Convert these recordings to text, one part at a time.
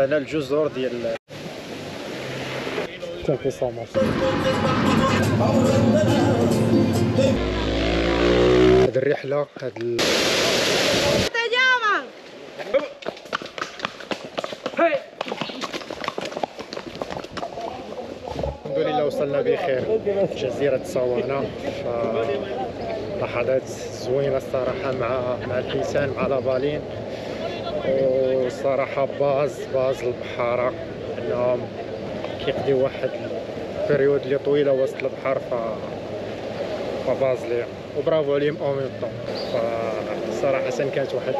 انا الجزر ديال كيف صامر هاد الرحله هاد الحمد لله وصلنا بخير جزيرة صوانة. لحظات زوينة الصراحة مع الحيتان مع لابالين، والصراحة باز البحارة انهم كيقضيو واحد البريود اللي طويلة وسط البحر، فباز ليهم وبرافو عليهم او ميم طون. فصراحة كانت واحد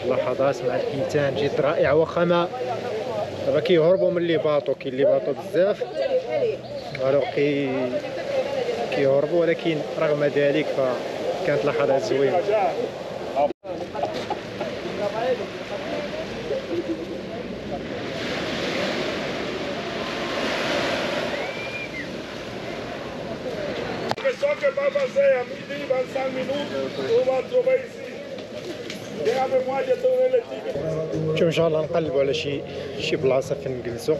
اللحظات مع الحيتان جد رائعة. واخا ما دابا كيهربوا من لي باطو، كاين لي باطو بزاف الوغ كيهربوا، ولكن رغم ذلك فكانت لحظات زوينة. Que vai fazer a midi, vai 5 minutos, ou vai trovar ici. ان شاء الله نقلبوا على شي بلاصه فين نجلسوا.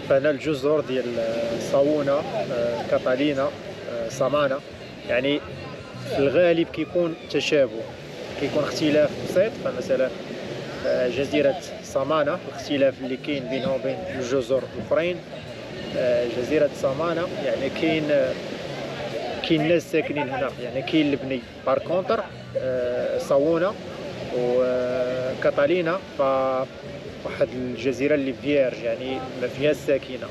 فهنا الجزر ديال صاوونة، كاتالينا، سامانا، يعني في الغالب كيكون تشابه، كيكون اختلاف بسيط. فمثلا جزيرة سامانا الاختلاف اللي كاين بينها وبين الجزر الاخرين، جزيرة سامانا يعني كاين ناس ساكنين هنا، يعني كاين البني. بار كونتر صاوونة وكاتالينا واحد الجزيره اللي فيرج، يعني ما فيها ساكنه.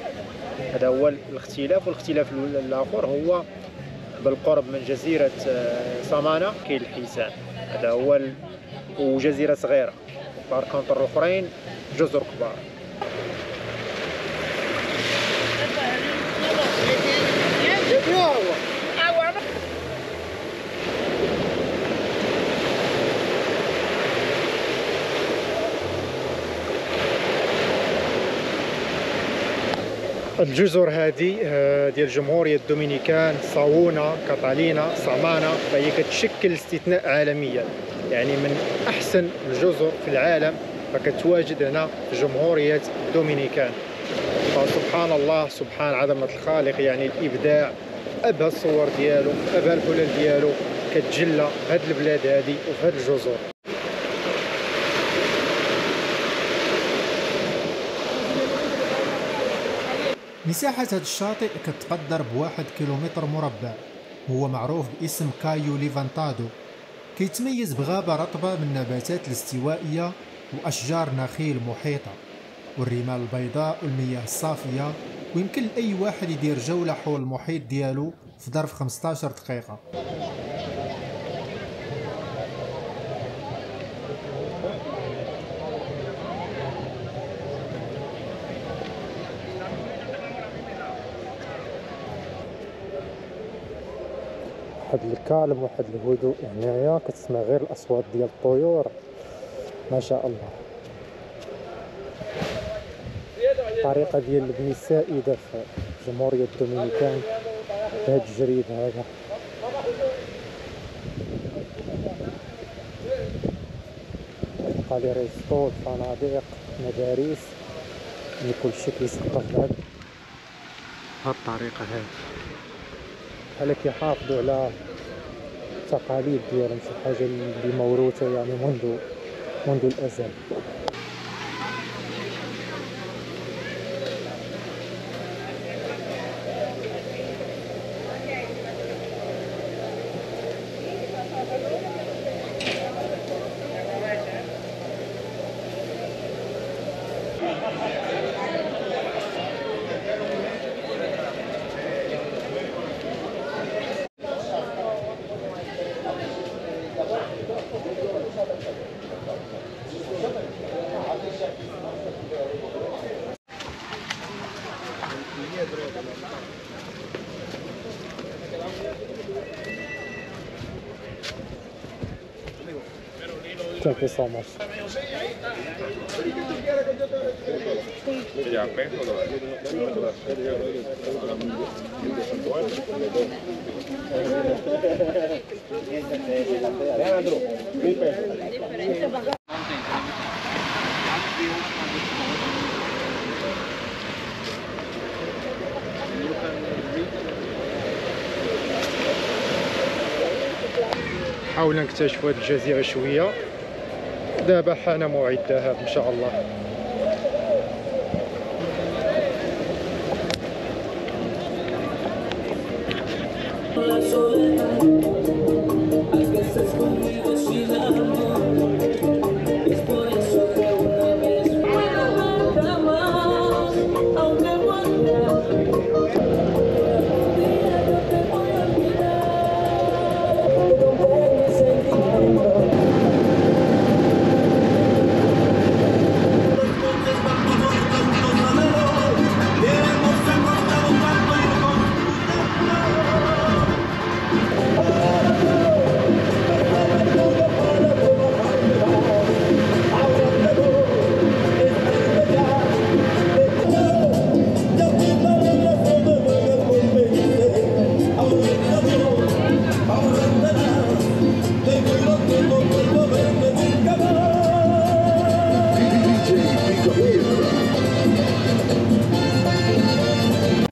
هذا هو الاختلاف. والاختلاف الاخر هو بالقرب من جزيره سامانا كاين الحيتان، هذا هو وجزيره صغيره. بار كونتر الاخرين جزر كبار. الجزر هذه ديال جمهورية الدومينيكان، صاوونة، كاتالينا، سامانا، فهي كتشكل استثناء عالميا، يعني من أحسن الجزر في العالم فكتواجد هنا في جمهورية الدومينيكان. فسبحان الله، سبحان عظمة الخالق، يعني الإبداع أبهى الصور ديالو، أبهى الحلل ديالو كتجلى في هاد البلاد هذه وفي هاد الجزر. مساحة هذا الشاطئ كتقدر بواحد كيلومتر مربع، هو معروف باسم كايو ليفانتادو. كيتميز بغابة رطبة من النباتات الاستوائية وأشجار نخيل محيطة والرمال البيضاء والمياه الصافية، ويمكن لأي واحد يدير جولة حول المحيط ديالو في ظرف 15 دقيقة. واحد الكالم، واحد الهدوء هنايا، كتسمع غير الاصوات ديال الطيور، ما شاء الله. الطريقه ديال البني السائده في جمهوريه الدومينيكان بهذا الجريد هذا. تلقى لي ريستو، فنادق، مدارس، يعني كلشي كيسقف بهاد الطريقه هذه، بحال كيحافظوا على التقاليد ديالهم، شي حاجه اللي موروثه يعني منذ الازل. que somos. حاولنا نكتشفوا هذه الجزيرة شوية. دابا حان موعد الذهاب إن شاء الله.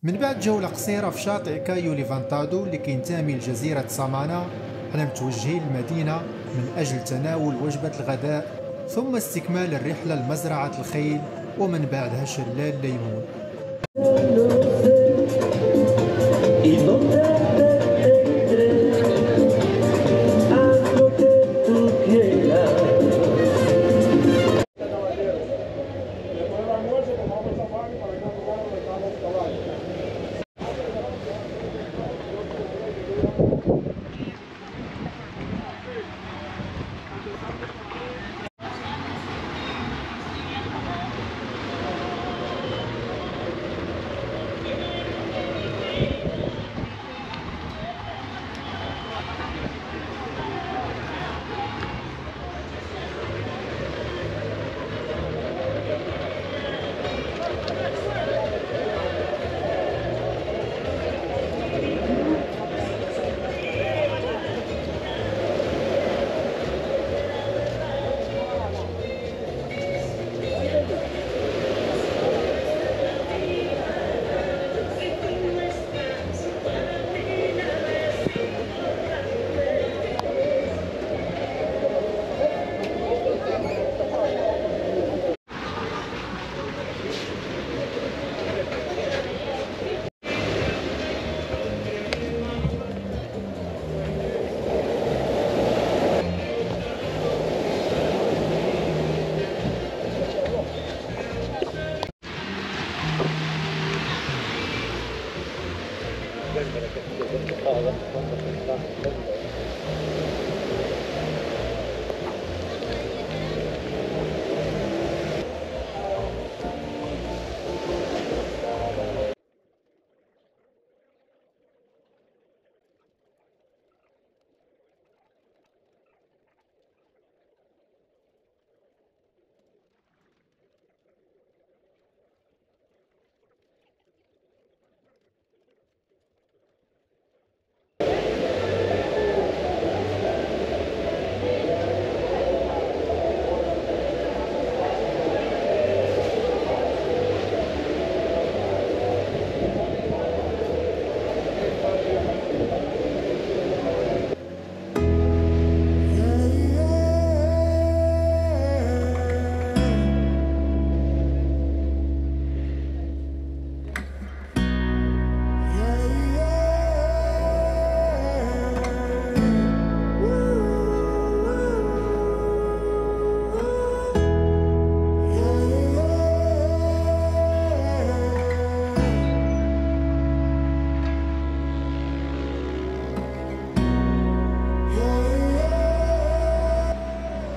من بعد جولة قصيرة في شاطئ كايو ليفانتادو اللي كينتمي لجزيرة سامانا، حنا متوجهين للمدينة من أجل تناول وجبة الغداء ثم استكمال الرحلة لمزرعة الخيل ومن بعدها شلال ليمون.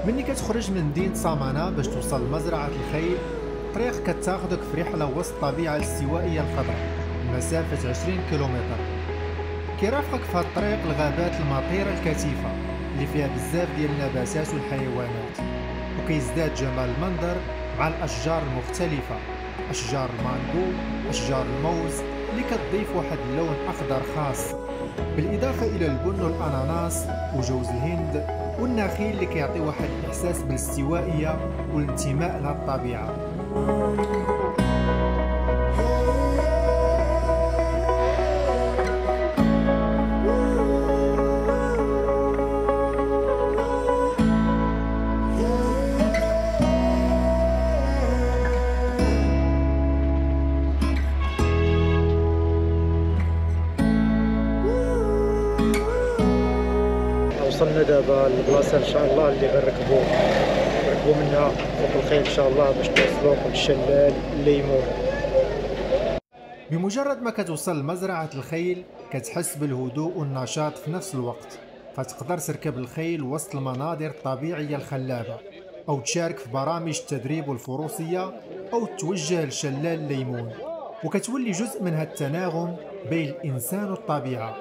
مني كتخرج من مدينة سامانا باش توصل لمزرعة الخيل، الطريق كتاخدك في رحلة وسط الطبيعة الاستوائية الخضراء مسافة 20 كيلومتر. كيرافقك في هاد الطريق الغابات المطيرة الكثيفة اللي فيها بزاف ديال النباتات والحيوانات. وكيزداد جمال المنظر مع الأشجار المختلفة، أشجار المانغو، أشجار الموز اللي كتضيف واحد اللون أخضر خاص، بالإضافة إلى البن والأناناس وجوز الهند والنخيل اللي كيعطي واحد الإحساس بالاستوائية والانتماء للطبيعة. وصلنا دابا للبلاصه ان شاء الله اللي غنركبوا منها فوق الخيل ان شاء الله باش نوصلوا للشلال الليمون. بمجرد ما كتوصل لمزرعة الخيل كتحس بالهدوء والنشاط في نفس الوقت، فتقدر تركب الخيل وسط المناظر الطبيعية الخلابة، أو تشارك في برامج التدريب والفروسية، أو توجه لشلال الليمون، وكتولي جزء من هالتناغم بين الإنسان والطبيعة.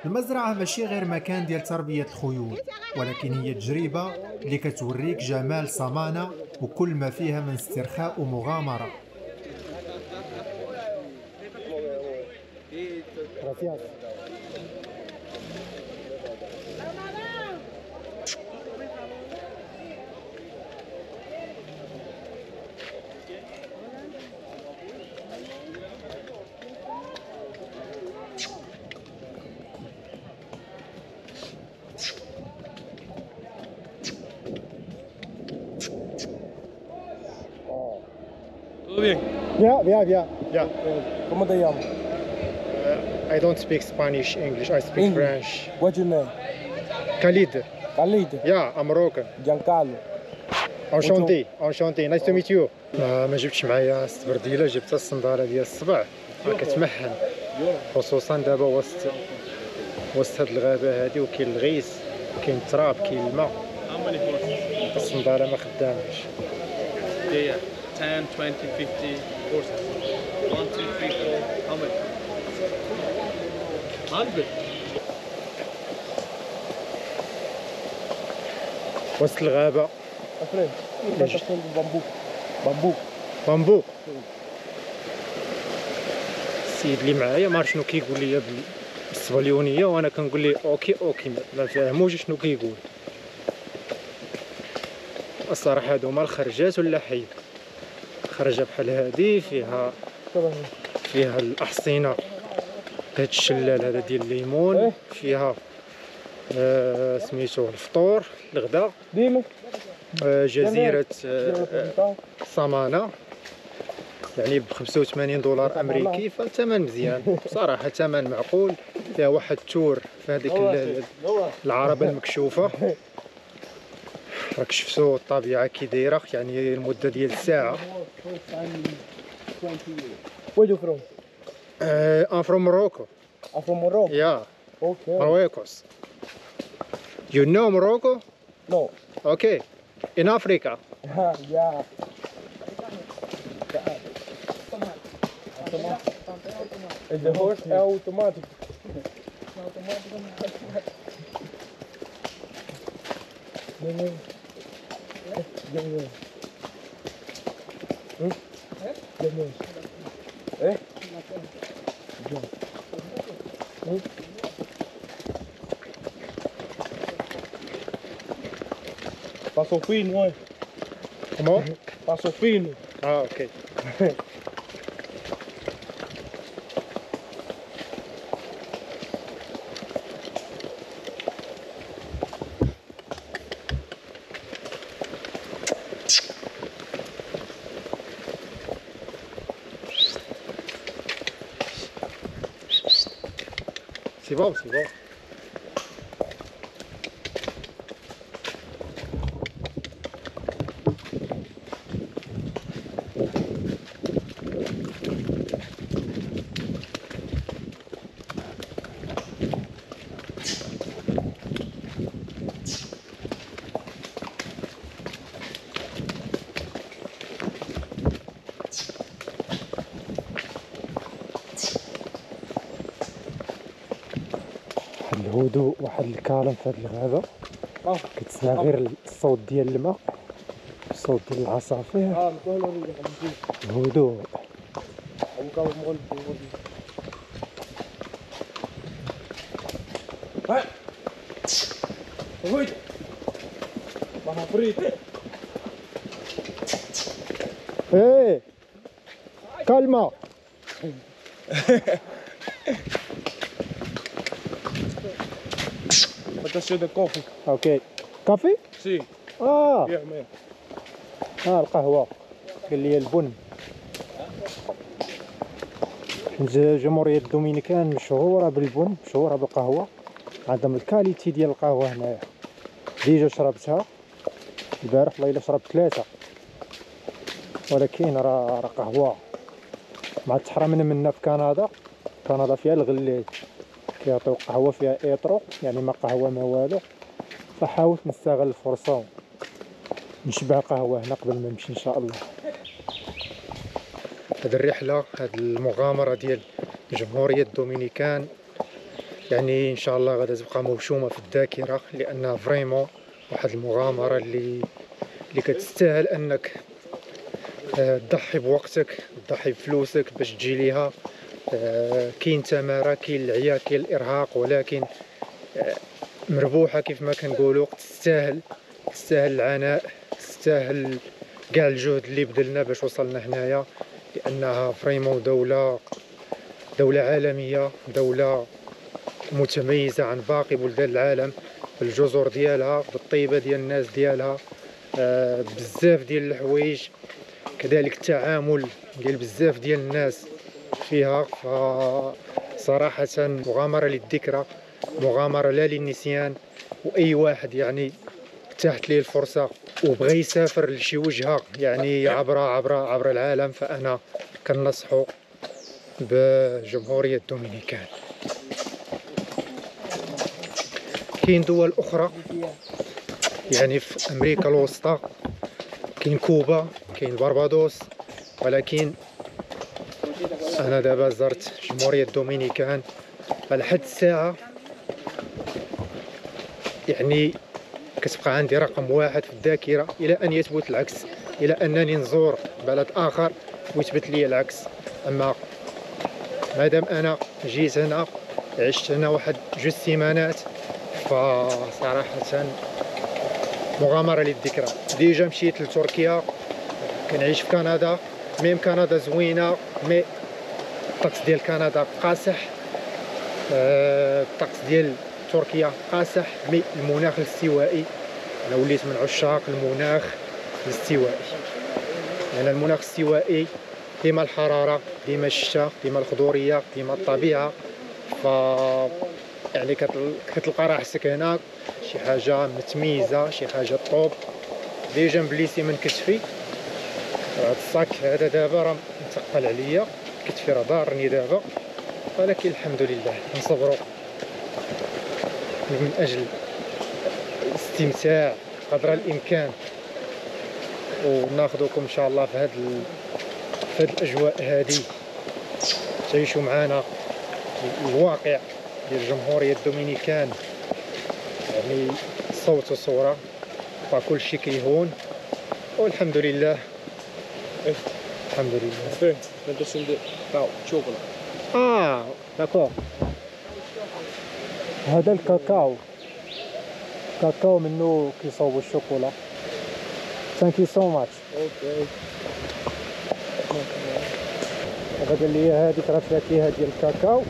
المزرعة ماشي غير مكان ديال تربية الخيول، ولكن هي تجربة اللي كتوريك جمال سامانا وكل ما فيها من استرخاء ومغامرة. Todo bien. Yeah. ¿Cómo te llamas? I don't speak Spanish, English. I speak French. What's your name? Khalid. Khalid. Yeah, I'm Moroccan. Giancarlo. Enchanté. Nice to meet you. ما جبتش معايا السبرديله، جبت الصنداله ديال الصبع، كتمحن خصوصا دابا وسط هاد الغابه هادي، وكاين الغيس، كاين التراب، كاين الماء. الصنداله ما خداماش. 10, 20, 50 horses. 1, 2, 3, 4. How many? 100. وسط الغابه. Afraid. Bamboo. بامبو. السيد اللي معايا ما عرف شنو كيقول لي بالسبليونيه، وانا كنقول ليه اوكي ما فاهموش شنو كيقول. الصراحه هادو الخرجات ولا حي خرجه بحال هادي فيها الاحصنه، هاد الشلال هذا ديال الليمون، فيها سميتو الفطور الغداء، جزيره سامانا، يعني ب $85 امريكي، فالثمن مزيان بصراحه، ثمن معقول. فيها واحد التور في هذيك العربه المكشوفه، راك شفتوا الطبيعه كي دايره، يعني المده ديال الساعه. Where you from? I'm from Morocco. I'm from Morocco. Yeah. Okay. Marruecos. You know Morocco? No. Okay. In Africa. Yeah. The horse is automatic. Passo fino, eh? Comment? Passo fino. Ah, ok. C'est bon. الهدوء واحد الكالم في هاد الغابة، كتسمع غير الصوت ديال الماء، الصوت ديال العصافير، هدوء. ايه كالما. اوكي كافي. سي القهوة قال لي البن. جمهورية الدومينيكان مشهورة بالبن، مشهورة بالقهوة، عندهم الكاليتي ديال القهوة هنايا. ديجا شربتها البارح، والله الا شربت 3، ولكن راه قهوة مع التحرى منا في كندا. كندا فيها الغلات، كيعطيو قهوة فيها ايطرو، يعني ما قهوة ما والو. فحاولت نستغل الفرصة نشبع قهوة هنا قبل ما نمشي ان شاء الله. هاد الرحلة، هاد المغامرة ديال جمهورية الدومينيكان، يعني ان شاء الله غادا تبقى موشومة في الذاكرة، لانها فريمون واحد المغامرة اللي كتستاهل انك تضحي بوقتك، تضحي بفلوسك باش تجي ليها. كاين تمارة، كاين العيا، كاين الارهاق، ولكن مربوحة كيف ما كنقولوا. تستاهل العناء، تستاهل كاع الجهد اللي بذلنا باش وصلنا هنايا، لانها فريمون دولة عالمية، دولة متميزة عن باقي بلدان العالم بالجزر ديالها، بالطيبة ديال الناس ديالها، بزاف ديال الحوايج، كذلك التعامل ديال بزاف ديال الناس فيها. فصراحة مغامرة للذكرى، مغامرة لا للنسيان. واي واحد يعني تحت ليه الفرصة وبغى يسافر لشي وجهة يعني عبر العالم، فانا كنصحو بجمهورية الدومينيكان. كاين دول اخرى يعني في امريكا الوسطى، كاين كوبا، كاين باربادوس، ولكن انا دابا زرت جمهورية الدومينيكان. لحد الساعة يعني كتبقى عندي رقم واحد في الذاكرة، الى ان يثبت العكس، الى انني نزور بلد اخر ويثبت لي العكس. اما مادام انا جيت هنا، عشت هنا واحد 2 سيمانات، فصراحة مغامرة للذكرى. ديجا مشيت لتركيا، كنعيش في كندا، ميم كندا زوينة، مي الطقس ديال كندا قاصح، الطقس ديال تركيا قاصح، مي المناخ الاستوائي انا وليت من عشاق المناخ الاستوائي. يعني المناخ الاستوائي ديما الحرارة، ديما الشتاء، ديما الخضورية، ديما الطبيعة. ف يعني كتلقى راحتك هنا، شي حاجة متميزة، شي حاجة طوب. ديجا مبليسي من كتفي، هاد الصاك هذا دابا راه مثقل عليا، كتفي راه ضارني دابا، ولكن الحمد لله نصبروا من اجل الاستمتاع قدر الامكان، وناخذكم ان شاء الله في هاد الاجواء هذه، تعيشوا معنا الواقع ديال جمهورية الدومينيكان، يعني صوت وصورة، فكل شيء كيهون والحمد لله. الحمد لله. داكور. هذا الكاكاو، كاكاو منه كيصاوبوا الشوكولا. ثانك يو سو ماتش. هذا قال لي هذيك راه فاكهه ديال الكاكاو،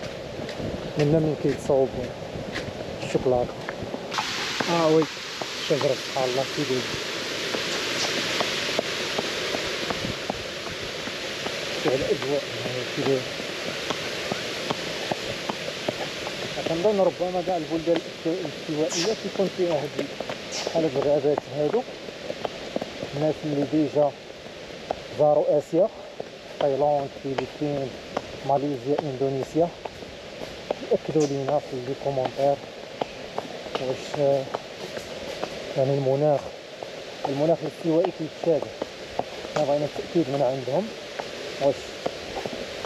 من كيتصاوبوا الشوكولاته. وي شجره سبحان الله كيدوز. شوف الاجواء كيداير. كنظن ربما كاع البلدان الاستوائيه كيكون فيها هاد بحال هاد الغابات هادو. الناس اللي ديجا زاروا اسيا، تايلاند، فلبين، ماليزيا، اندونيسيا، يأكدوا لينا في لي كومونتير واش يعني المناخ الاستوائي كيتشابه. حنا بغينا التأكيد من عندهم واش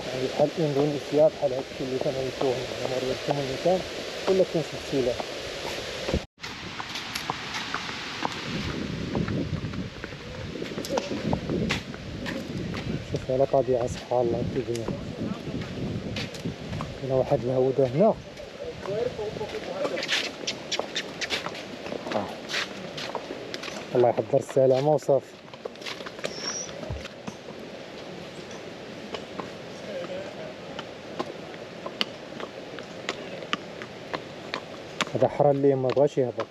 يعني بحال اندونيسيا، بحال هادشي اللي كنعيشوه في جمهورية الدومينيكان، ولا كاين شي اختلاف. على طبيعة سبحان الله كيبين. كاينه واحد الهودة هنا. الله يحضر السلامة وصافي. هذا حرا اللي ما بغاش يهبط،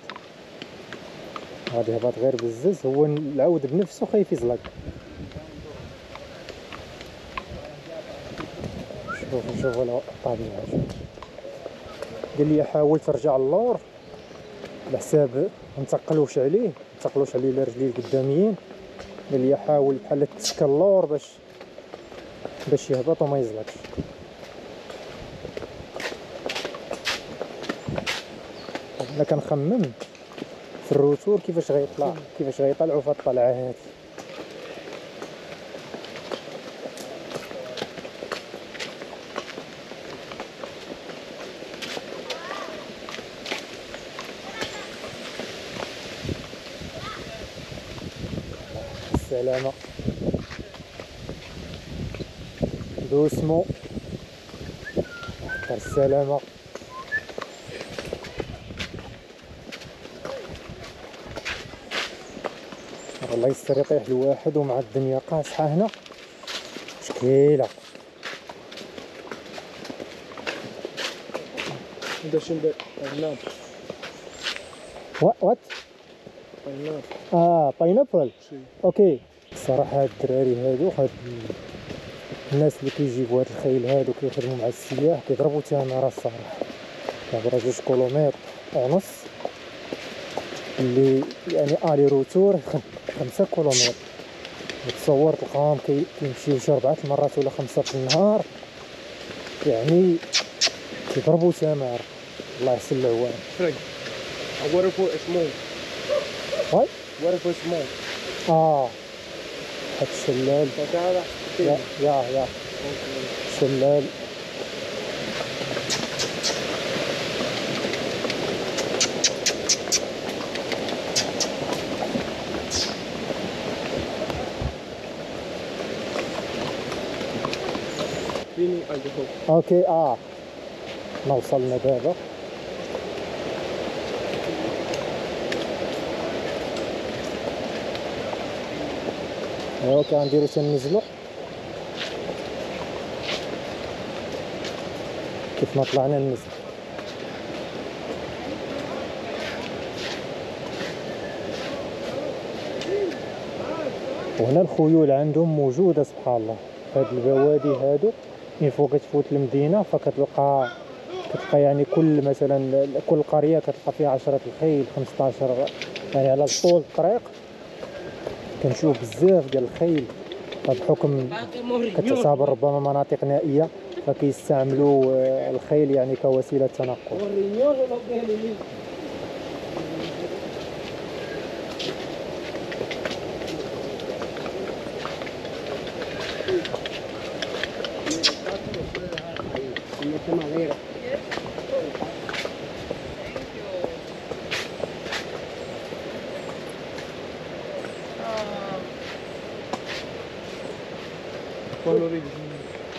غادي يهبط غير بزز، هو العود بنفسه خايف يزلق. شوفوا الطبيعة. قال لي حاول ترجع اللور على حساب منتقلوش عليه الرجلين القداميين. قال لي حاول بحال تسكى اللور باش يهبط وما يزلقش. انا كنخمم في الروتور كيفاش غيطلعوا في الطلعه هذه. السلامة دوسمو، حتى السلامة. الله يستر يطيح الواحد ومع الدنيا قاصحة هنا مشكلة. وات باينابل. اوكي. الصراحة هاد الدراري هادو، هاد الناس اللي كيجيبوا هاد الخيل هادو كيخدموا مع السياح كيضربوا تمارة الصراحة. كيهضروا 2 كيلومتر ونص اللي يعني الي روتور 5 كيلومتر. تصور تلقاهم كيمشيو شي 4 مرات ولا 5 في النهار، يعني كيضربوا تمارة. الله يحسن العوان. What if it's small? What? What if it's small? هاد الشلال. تعال. يا شلال. اوكي. نوصلنا دابا. كنديرو تنزلو كيف ما طلعنا ننزل. وهنا الخيول عندهم موجودة سبحان الله. هاد البوادي هادو من فوق كتفوت المدينة فكتلقى يعني كل قرية كتلقى فيها 10 الخيل 15، يعني على طول الطريق كنشوف بزاف ديال الخيل. بحكم كتعتبر ربما مناطق نائية فكيستعملوا الخيل يعني كوسيلة تنقل.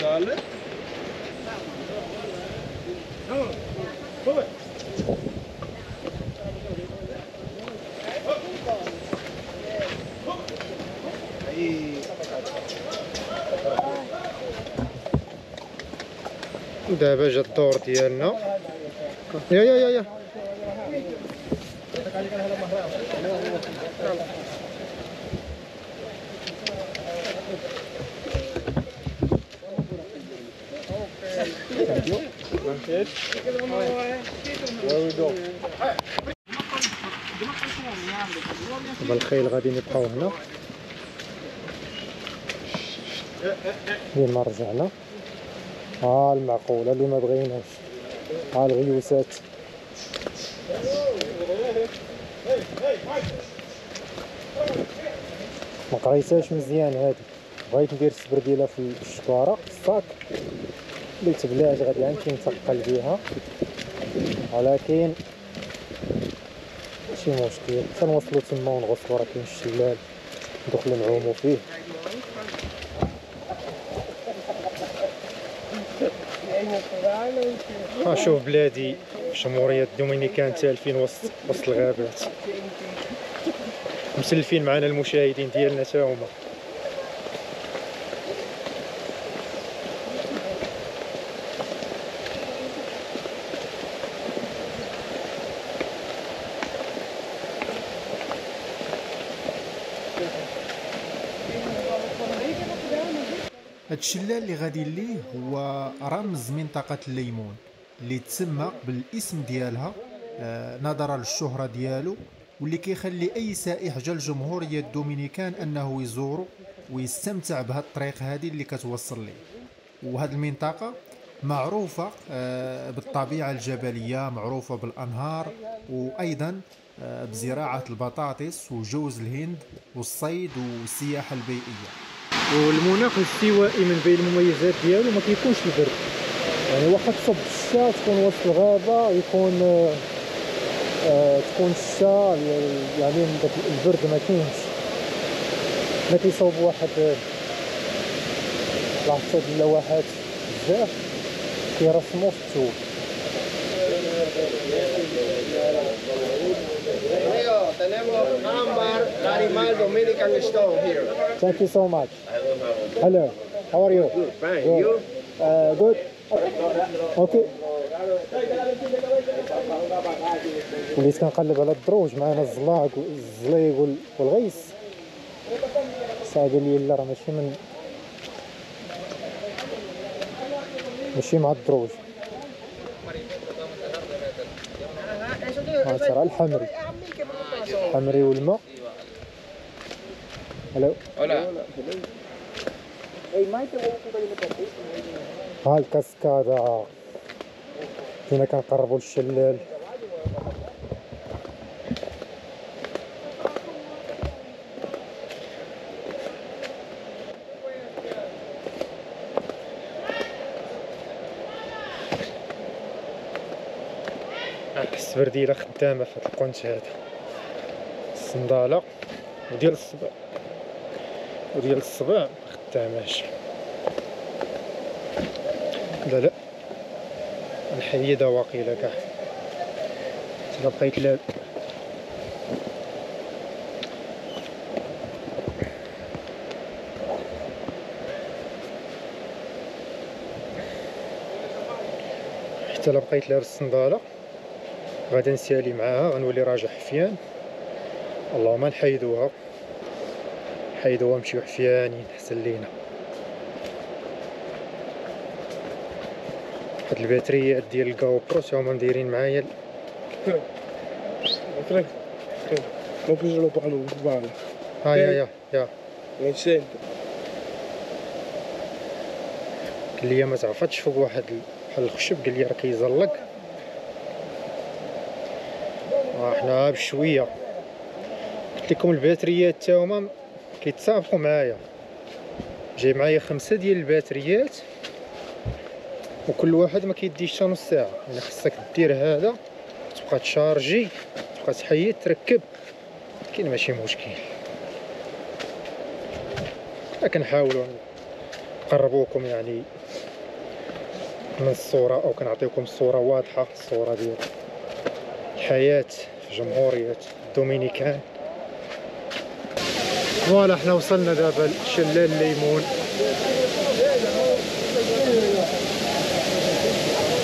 Dale. دابا جا الدور ديالنا. يا دابا الخيل غادي نبقاو هنا لين ما رجعنا. المعقولة اللي ما بغيناش. الغيوسات. ما قريتهاش مزيان هادي. بغيت ندير السبرديله في الشكاره في الصاك، قلت بلاش غادي غنمشي نتقل بها، ولكن ماشي مشكل. تنوصلو تما ونغوصلو، راه كاين الشلال ندخلو نعومو فيه. شوف بلادي جمهورية الدومينيكان تالفين وسط الغابات، مسلفين معنا المشاهدين ديالنا تا هما. هاد الشلال اللي غادي ليه هو رمز منطقة الليمون اللي تسمى بالاسم ديالها نظرا للشهرة ديالو، واللي كيخلي اي سائح جا الجمهورية الدومينيكان انه يزورو ويستمتع بهاد الطريق هادي اللي كتوصل ليه. وهاد المنطقة معروفة بالطبيعة الجبلية، معروفة بالانهار، وايضا بزراعة البطاطس وجوز الهند والصيد والسياحة البيئية. والمناخ الاستوائي من بين المميزات ديالو ما كيكونش البرد، يعني واخا تصب الشتا تكون وسط الغابه يكون تكون الشتا يعني داك البرد ما كاينش. ما كيصاوب واحد لاحظت اللوحات بزاف كيرسموا في الثوب. Tenemos ámbar, animal Dominican stone here. Thank you so much. Hello, how are you? Good, fine. Good. You? Good. Okay. وليت كنقلب على الدروج معنا الزليق والغيس. قال لي لا راه ماشي مع الدروج. ترى الحمري والماء. هلو. ها الكاسكادا فينا كنقربوا للشلال. السبرديله خدامه في هذا القنت هذا، الصنداله وديال الصباع خداماش. لا الحيده واقيله كاع الا بقيت لاب. حتى الا بقيت لابس الصنداله غادي نسالي معاها، غنولي راجع حفيان. اللهم نحيدوها نمشيو حفيانين حسن لينا. هاد الباتريات ديال الكاو برو هما مدايرين معايا يا قال لي ما تعرفتش فوق واحد بحال الخشب، قال لي راه كيزلق. حنا بشويه قلت لكم الباتريات تا هما كيتسابقوا معايا. جاي معايا 5 ديال الباتريات وكل واحد ما كيديش حتى نص ساعه، يعني خصك دير هذا تبقى تشارجي تبقى تحيد تركب، كاين ماشي مشكل. كنحاولوا نقربوكم يعني من الصوره، او كنعطيكم الصوره واضحه، الصوره ديال الحياه في جمهوريه الدومينيكان. فوالا حنا وصلنا دابا لشلال الليمون.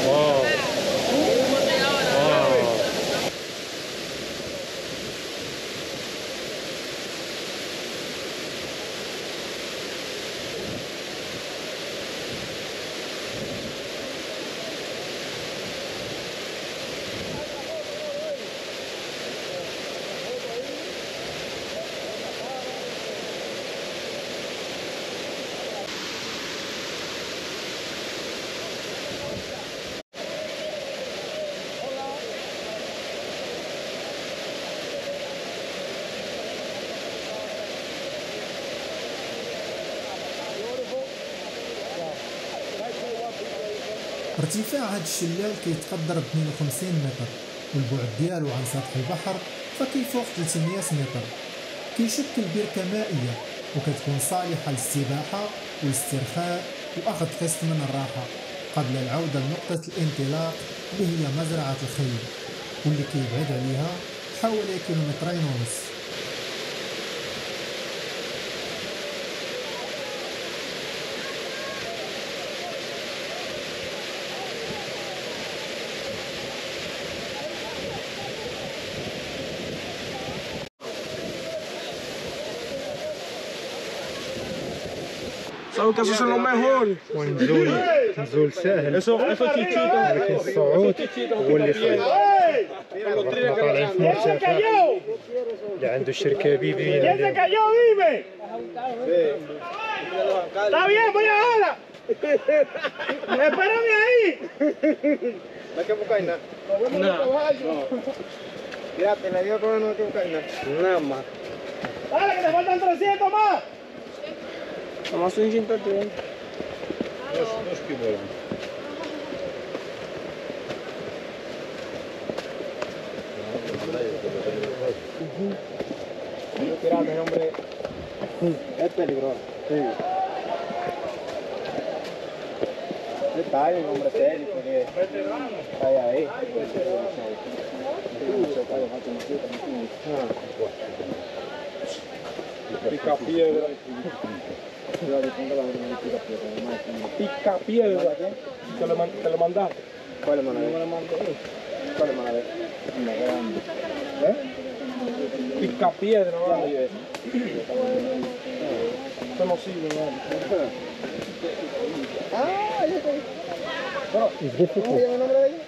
واو ارتفاع هذا الشلال كيتقدر ب 52 متر، والبعد ديالو عن سطح البحر فكيفوق 300 متر. كيشكل بركة مائية وكتكون صالحة للسباحة والاسترخاء واخذ قسط من الراحة. قبل العودة لنقطة الانطلاق اللي هي مزرعة الخيل واللي كيبعد عليها حوالي 2.5 كيلومتر. ¿Sabes que esos son los mejores? ونزول سهل Esos chichitos. ولكن الصعود هو اللي صعيب. رحنا طالعين في مرتفع اللي عنده الشركة بيبي. ¿Quién se cayó? Dime. Está bien, voy ahora. Espérame ahí. No hay que buscar nada. Fíjate, le digo que no hay que buscar nada. Nada más. Dale, que te faltan 300 más. Vamos a un chintote. Tírate, hombre. Es peligroso. Sí. Está ahí, un hombre serio, porque está ahí. Pica piedra. Pica piedra, ¿qué? ¿Te lo mandaste? ¿Cuál hermana? No me lo mandé. ¿Cuál hermana? Una grande. ¿Eh? Pica piedra, ¿vale? Esto no sirve, ¿vale? Ah, ya está. Bueno, ¿cómo se llama el nombre de ella?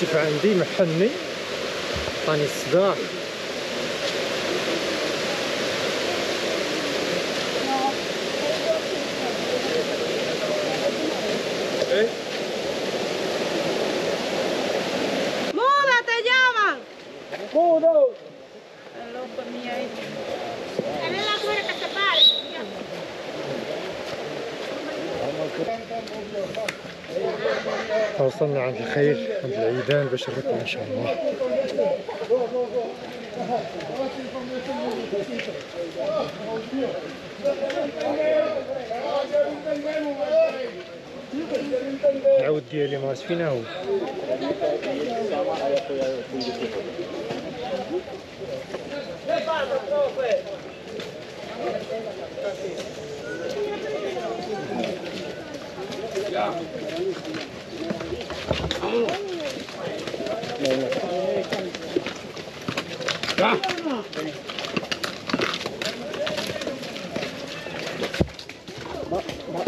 الكتف عندي محني عطاني الصداع. ¡Muda, te llaman! ¡Mudo! El loco mío ahí. Dale la puerta que se pare. وصلنا عند الخيل عند العيدان باش نركب ان شاء الله. العود ديالي ما عرفت فينا هو.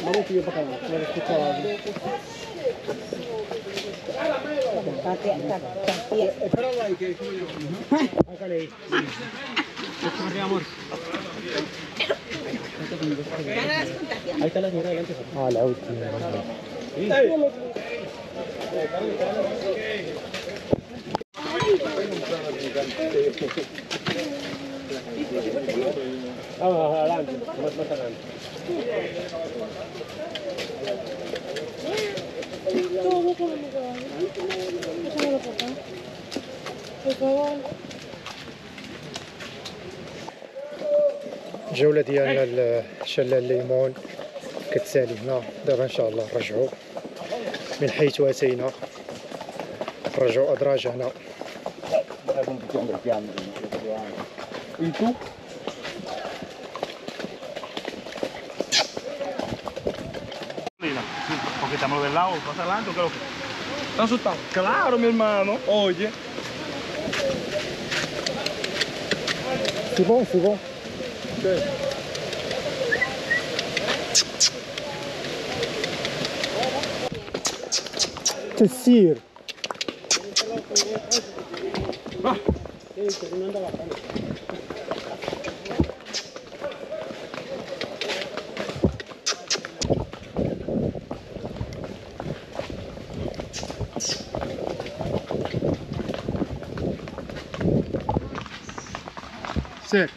Vamos a ir para acá, para escuchar algo. Espéralo ahí, que acá leí. Ahí está la señora delante. العود Vamos adelante, más adelante. الجولة ديالنا لشلال الليمون كتسالي هنا. دابا ان شاء الله نرجعوا من حيث اتينا، نرجعوا ادراجنا. ¿Y tú? Porque estamos del lado, más adelante, ¿o qué es lo que? ¿Están asustados? Claro, mi hermano. Oye. C'est bon, c'est bon. تسير. سير.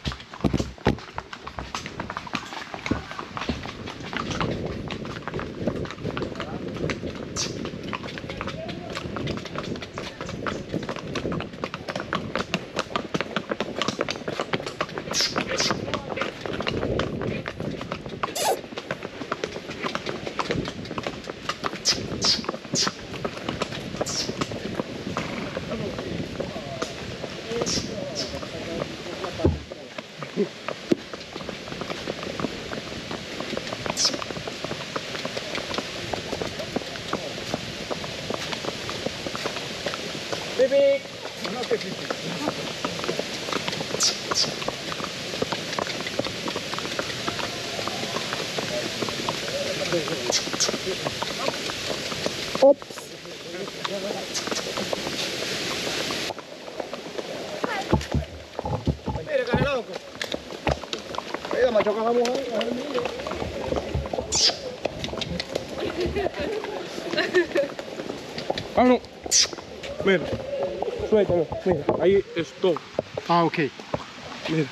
Bebek. Ops. Mira, cara loco. Mira, macho, que vamos a no. Mira. Suéltalo. Mira, ahí stop. Ah, ok. Mira.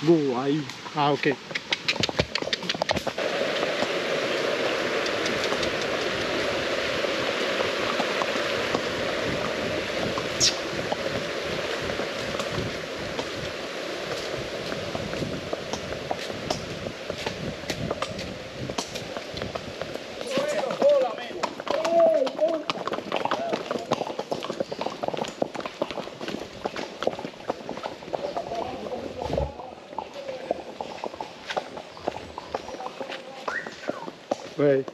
Go, ahí. Ah, ok. Wey.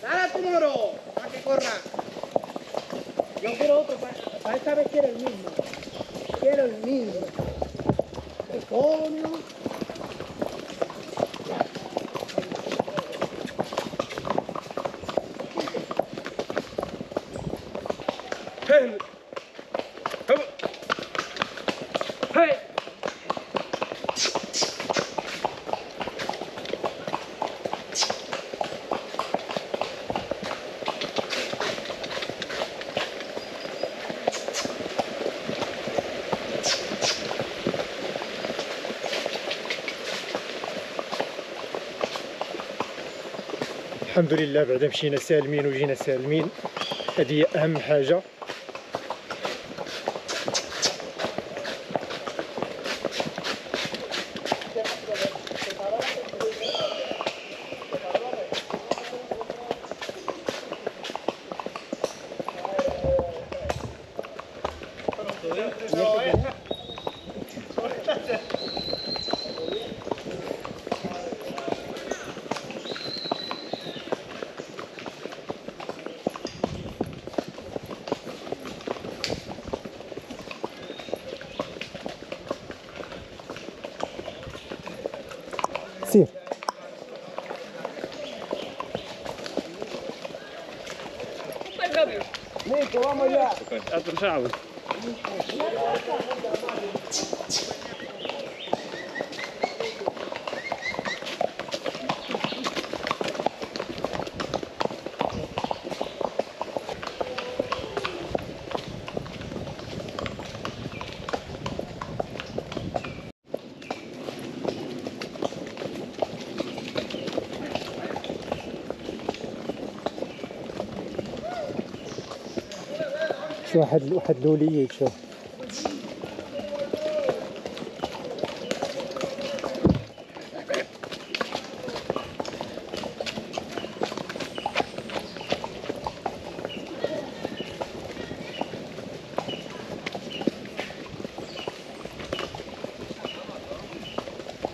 Dale a tu moro, para que corra. Yo quiero otro, para esta vez quiero el mismo. Quiero el mismo. ¿Qué coño? Hey. Hey. الحمد لله بعد مشينا سالمين وجينا سالمين، هذه هي اهم حاجه. سير. Nico, vamos allá. Atrasado. شو واحد لولية شوف.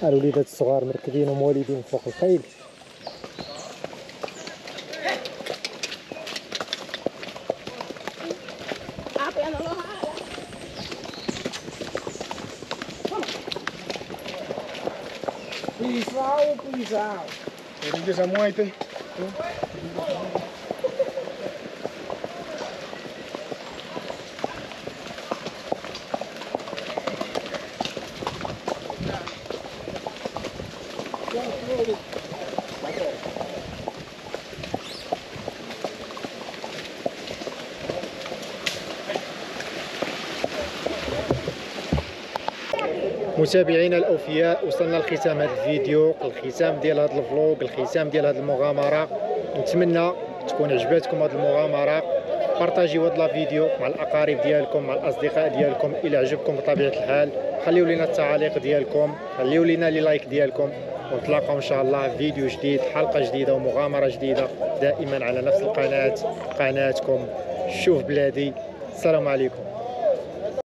الوليدات الصغار مركبين وموالدين فوق الخيل. pisado. Tienen que esa muerte. متابعينا الاوفياء، وصلنا لختام هذا الفيديو، الختام ديال هذا الفلوق، الختام ديال هذه المغامره. نتمنى تكون عجباتكم هذه المغامره. بارطاجيو هذا الفيديو مع الاقارب ديالكم، مع الاصدقاء ديالكم الى عجبكم بطبيعه الحال. خليو لنا التعاليق ديالكم، خليو لنا لي لايك ديالكم، ونتلاقاو ان شاء الله في فيديو جديد، حلقه جديده ومغامره جديده، دائما على نفس القناه، قناتكم شوف بلادي. السلام عليكم.